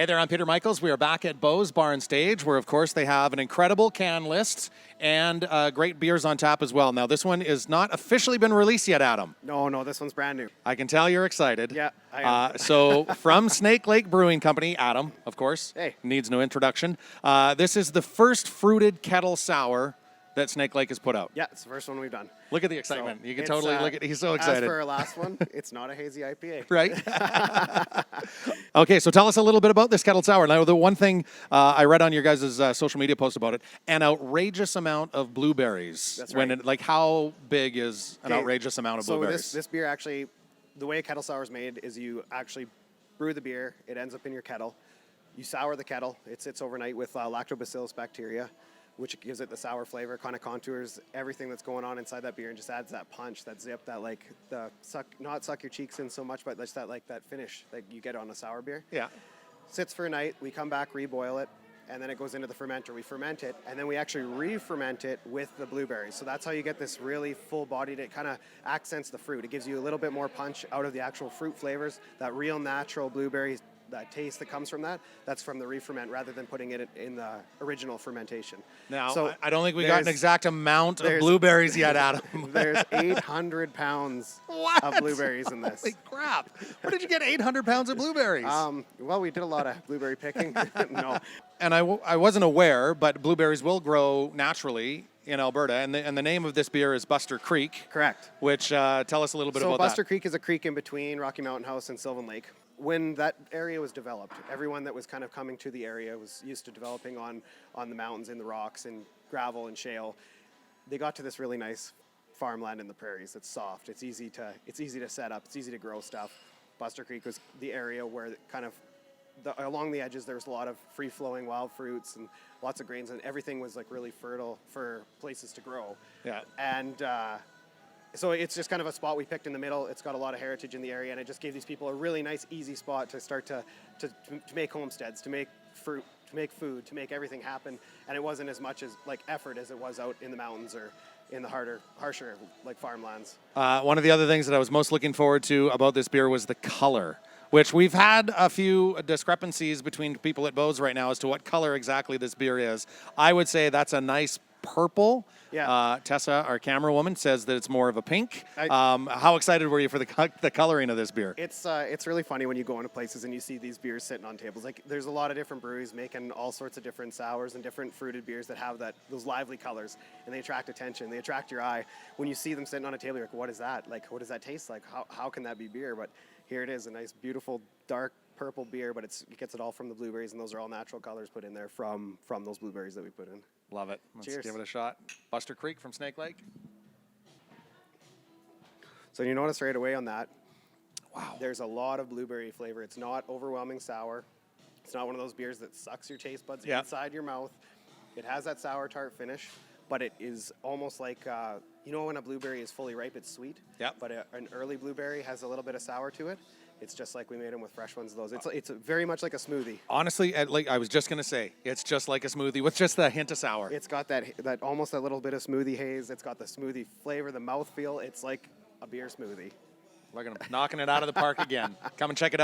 Hey there, I'm Peter Michaels. We are back at Beau's Bar and Stage, where, of course, they have an incredible can list and great beers on tap as well. Now, this one is not officially been released yet, Adam. No, this one's brand new. I can tell you're excited. Yeah, I am. So, from Snake Lake Brewing Company, Adam, of course, Hey. needs no introduction. This is the first fruited Kettle sour that Snake Lake has put out. Yeah, it's the first one we've done. Look at the excitement. So you can it's, totally look at. He's so excited. As for our last one, it's not a hazy IPA. Right? Okay, so tell us a little bit about this Kettle Sour. Now, the one thing I read on your guys' social media post about it, an outrageous amount of blueberries. That's right. Like, how big is an outrageous amount of blueberries? So this beer actually, the way a Kettle Sour is made is you actually brew the beer. It ends up in your kettle. You sour the kettle. It sits overnight with lactobacillus bacteria, which gives it the sour flavor, kind of contours everything that's going on inside that beer and just adds that punch, that zip, that like the not suck your cheeks in so much, but just that finish that you get on a sour beer. Yeah. Sits for a night, we come back, reboil it, and then it goes into the fermenter. We ferment it, and then we actually re-ferment it with the blueberries. So that's how you get this really full-bodied, it kind of accents the fruit. It gives you a little bit more punch out of the actual fruit flavors, that real natural blueberry, that taste that comes from that's from the re-ferment rather than putting it in the original fermentation. Now, so I don't think we got an exact amount of blueberries yet, Adam. There's 800 pounds of blueberries in this. Holy crap. Where did you get 800 pounds of blueberries? Well, we did a lot of blueberry picking. No. And I wasn't aware, but blueberries will grow naturally in Alberta, and the name of this beer is Buster Creek. Correct. Which, tell us a little bit about that. So Buster Creek is a creek in between Rocky Mountain House and Sylvan Lake. When that area was developed, everyone that was kind of coming to the area was used to developing on the mountains, in the rocks, and gravel and shale. They got to this really nice farmland in the prairies. It's soft. It's easy to set up. It's easy to grow stuff. Buster Creek was the area where kind of along the edges there was a lot of free-flowing wild fruits and lots of grains, and everything was like really fertile for places to grow. Yeah. And so it's just kind of a spot we picked in the middle. It's got a lot of heritage in the area, and it just gave these people a really nice, easy spot to start to make homesteads, to make fruit, to make food, to make everything happen. And it wasn't as much as like effort as it was out in the mountains or in the harsher like farmlands. One of the other things that I was most looking forward to about this beer was the color, which we've had a few discrepancies between people at Beau's right now as to what color exactly this beer is. I would say that's a nice purple. Yeah. Tessa, our camera woman, says that it's more of a pink. How excited were you for the coloring of this beer? It's really funny when you go into places and you see these beers sitting on tables. Like, there's a lot of different breweries making all sorts of different sours and different fruited beers that have those lively colors, and they attract attention. They attract your eye. When you see them sitting on a table, you're like, what is that? Like, what does that taste like? How can that be beer? But here it is, a nice, beautiful, dark purple beer, but it gets it all from the blueberries, and those are all natural colors put in there from those blueberries that we put in. Love it. Let's Cheers. give it a shot. Buster Creek from Snake Lake. So you notice right away on that, wow, there's a lot of blueberry flavor. It's not overwhelming sour. It's not one of those beers that sucks your taste buds inside your mouth. It has that sour tart finish, but it is almost like, when a blueberry is fully ripe, it's sweet. Yep. But an early blueberry has a little bit of sour to it. It's just like we made them with fresh ones of those. It's very much like a smoothie. Honestly, like I was just going to say, it's just like a smoothie with just a hint of sour. It's got that almost a little bit of smoothie haze. It's got the smoothie flavor, the mouthfeel. It's like a beer smoothie. We're knocking it out of the park again. Come and check it out.